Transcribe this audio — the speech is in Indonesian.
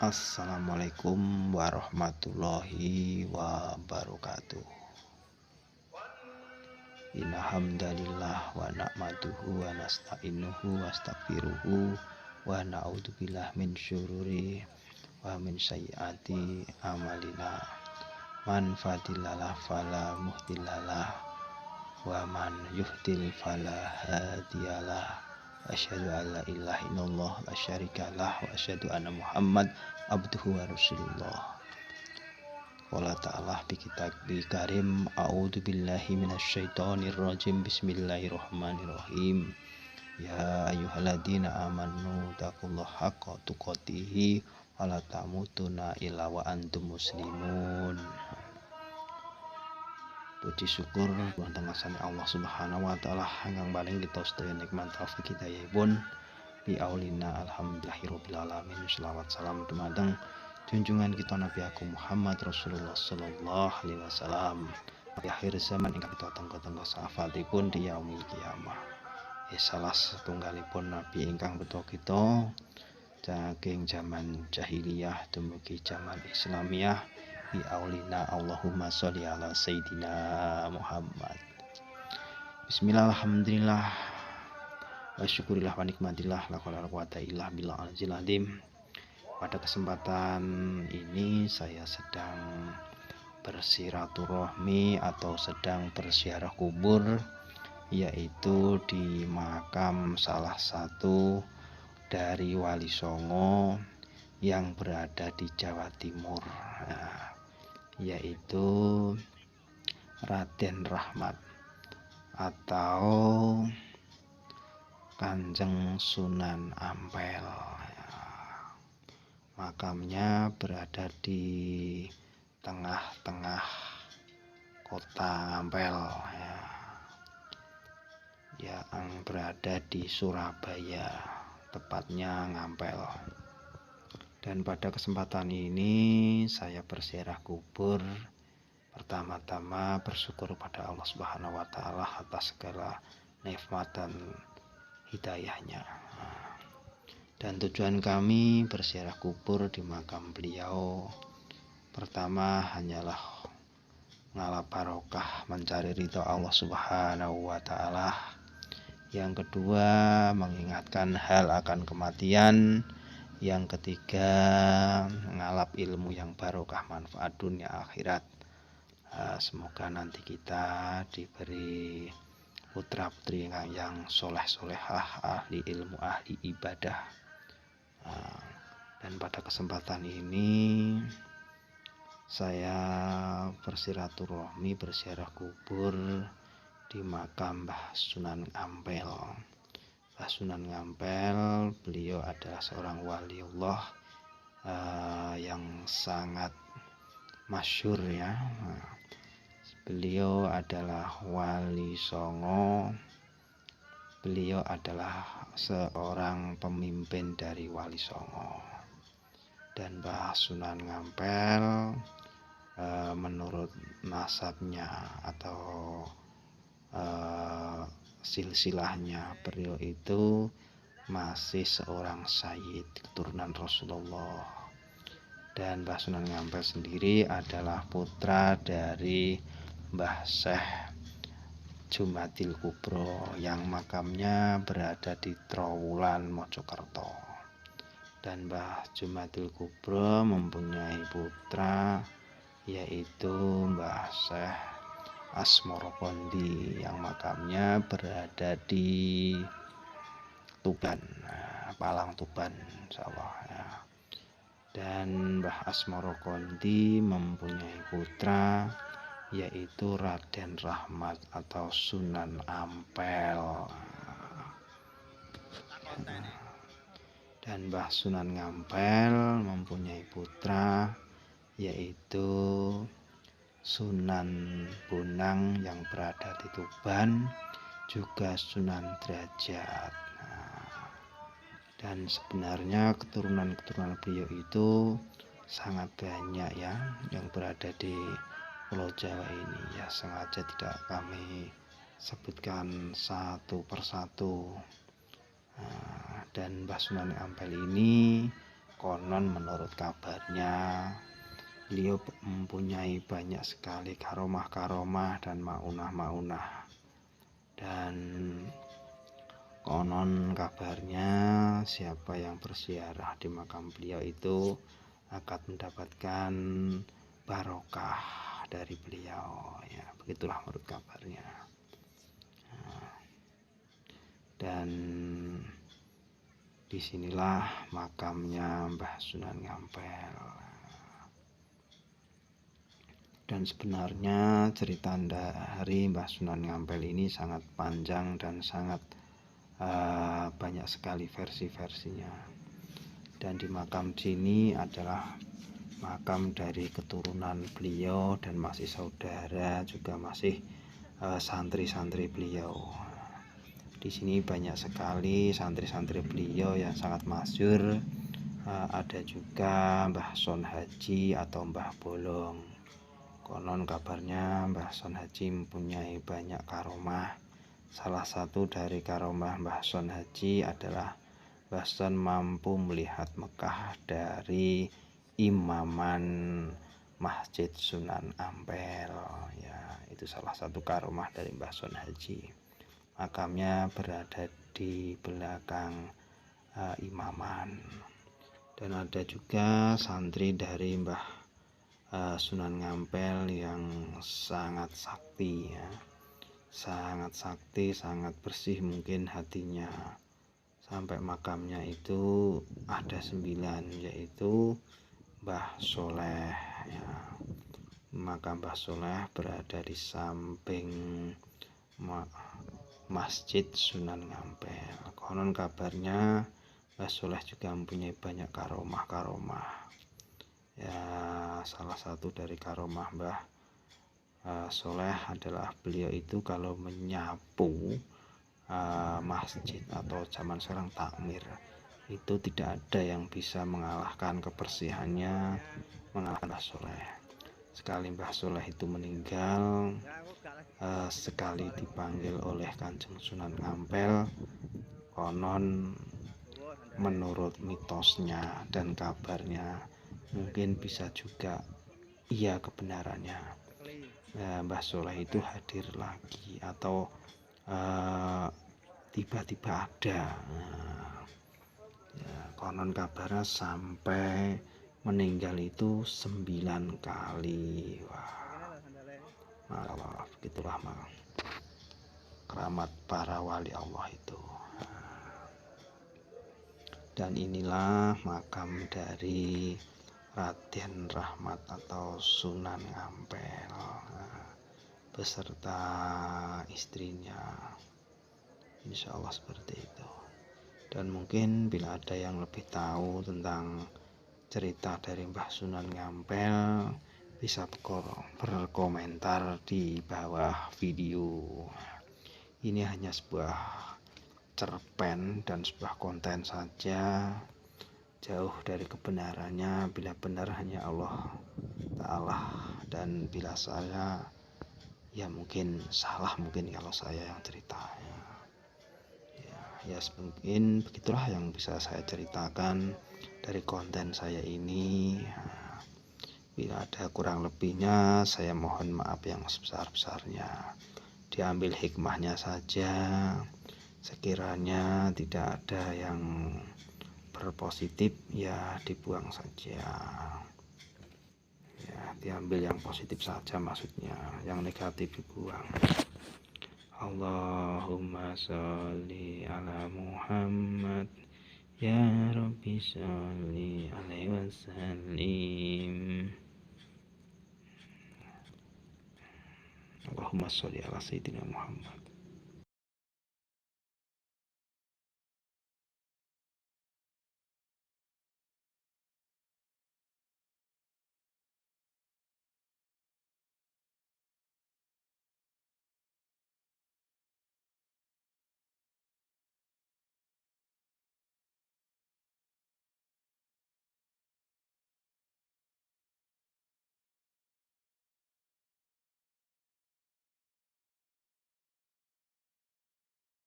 Assalamualaikum warahmatullahi wabarakatuh. Inna hamdalillah wa na'maduhu wa nasta'inuhu wa astaghfiruhu wa na'udzubillah min syururi wa min sayyiati amalina. Man fadilalah fala muhdilalah wa man yuhdil fala hadiyalah. Asyhadu an la ilaha illallah la syarikalah wa asyhadu anna Muhammad abduhu wa rasulullah. Qala ta'ala bi kitabil karim, a'udzu billahi minasyaitonir rajim. Bismillahirrahmanirrahim. Ya ayyuhalladzina amanu taqullaha haqqa tuqatih wa la tamutunna illa wa antum muslimun. Puji syukur wonten ngasane Allah Subhanahu wa taala ingkang paling kita sedaya nikmat taufik hidayahipun bi aulina alhamdulillahirabbil alamin. Selawat salam dumateng junjungan kita Nabi Agung Muhammad Rasulullah sallallahu alaihi wasallam. Di akhir zaman ingkang kita tenggo-tenggo syafaatipun di yaumil kiamah. Salah setunggalipun nabi ingkang beto kita saking zaman jahiliyah dumugi zaman Islamiyah bi aulina Allahumma sholli ala sayyidina Muhammad. Bismillah, alhamdulillah wa syukurillah wa nikmatillah la quwwata illa billah al-azim. Pada kesempatan ini saya sedang bersiraturahmi atau sedang berziarah kubur, yaitu di makam salah satu dari Wali Songo yang berada di Jawa Timur, yaitu Raden Rahmat atau Kanjeng Sunan Ampel. Makamnya berada di tengah-tengah kota Ampel, yang berada di Surabaya, tepatnya Ngampel. Dan pada kesempatan ini saya berziarah kubur, pertama-tama bersyukur pada Allah Subhanahu wa taala atas segala nikmat dan hidayahnya. Dan tujuan kami berziarah kubur di makam beliau pertama hanyalah ngalap barokah, mencari ridho Allah Subhanahu wa taala. Yang kedua, mengingatkan hal akan kematian. Yang ketiga, ngalap ilmu yang barokah, manfaat dunia akhirat. Semoga nanti kita diberi putra putri yang soleh-solehah, ahli ilmu, ahli ibadah. Dan pada kesempatan ini saya bersiraturahmi, berziarah kubur di makam Mbah Sunan Ampel. Mbah Sunan Ampel, beliau adalah seorang waliullah yang sangat masyhur ya. Beliau adalah Wali Songo. Beliau adalah seorang pemimpin dari Wali Songo. Dan Mbah Sunan Ampel menurut nasabnya atau silsilahnya, beliau itu masih seorang sayyid keturunan Rasulullah. Dan Mbah Sunan Ampel sendiri adalah putra dari Mbah Syekh Jumadil Kubro yang makamnya berada di Trowulan, Mojokerto. Dan Mbah Jumadil Kubro mempunyai putra yaitu Mbah Syekh Asmoro Kondi yang makamnya berada di Tuban, Palang Tuban, insyaallah ya. Dan Mbah Asmoro Kondi mempunyai putra yaitu Raden Rahmat atau Sunan Ampel. Dan Mbah Sunan Ampel mempunyai putra yaitu Sunan Bonang yang berada di Tuban, juga Sunan Derajat. Dan sebenarnya keturunan-keturunan beliau itu sangat banyak ya yang berada di Pulau Jawa ini ya, sengaja tidak kami sebutkan satu persatu. Dan Mbah Sunan Ampel ini Konon menurut kabarnya beliau mempunyai banyak sekali karomah-karomah dan maunah-maunah. Dan konon kabarnya siapa yang berziarah di makam beliau itu akan mendapatkan barokah dari beliau, ya begitulah menurut kabarnya. Dan disinilah makamnya Mbah Sunan Ngampel. Dan sebenarnya cerita dari Mbah Sunan Ngampel ini sangat panjang dan sangat banyak sekali versi-versinya. Dan di makam sini adalah makam dari keturunan beliau dan masih saudara, juga masih santri-santri beliau. Di sini banyak sekali santri-santri beliau yang sangat masyhur. Ada juga Mbah Son Haji atau Mbah Bolong. Konon kabarnya Mbah Son Haji mempunyai banyak karomah. Salah satu dari karomah Mbah Son Haji adalah Mbah Son mampu melihat Mekah dari imaman Masjid Sunan Ampel. Ya, itu salah satu karomah dari Mbah Son Haji. Makamnya berada di belakang imaman. Dan ada juga santri dari Mbah Sunan Ngampel yang sangat sakti, ya. Sangat sakti, sangat bersih mungkin hatinya. Sampai makamnya itu ada 9, yaitu Mbah Soleh, ya. Makam Mbah Soleh berada di samping Masjid Sunan Ngampel. Konon kabarnya Mbah Soleh juga mempunyai banyak karomah-karomah. Ya, salah satu dari karomah Mbah Soleh adalah beliau itu kalau menyapu masjid atau zaman sekarang takmir, itu tidak ada yang bisa mengalahkan kebersihannya, mengalahkan Mbah Soleh. Sekali Mbah Soleh itu meninggal, sekali dipanggil oleh Kanjeng Sunan Ngampel, konon menurut mitosnya dan kabarnya, mungkin bisa juga iya kebenarannya, Mbah Soleh itu hadir lagi atau tiba-tiba ada. Ya, konon kabarnya sampai meninggal itu 9 kali. Wah, malah begitulah keramat para wali Allah itu. Dan inilah makam dari Raden Rahmat atau Sunan Ngampel beserta istrinya. Insya Allah seperti itu. Dan mungkin bila ada yang lebih tahu tentang cerita dari Mbah Sunan Ngampel, bisa berkomentar di bawah video. Ini hanya sebuah cerpen dan sebuah konten saja, jauh dari kebenarannya. Bila benar hanya Allah Ta'ala, dan bila saya ya mungkin salah, mungkin kalau saya yang ceritanya. Ya mungkin begitulah yang bisa saya ceritakan dari konten saya ini. Bila ada kurang lebihnya, saya mohon maaf yang sebesar-besarnya. Diambil hikmahnya saja, sekiranya tidak ada yang berpositif ya dibuang saja, ya diambil yang positif saja, maksudnya yang negatif dibuang. Allahumma sholli ala Muhammad ya Rabbi sholli alaihi wasallim. Allahumma sholli ala Sayyidina Muhammad.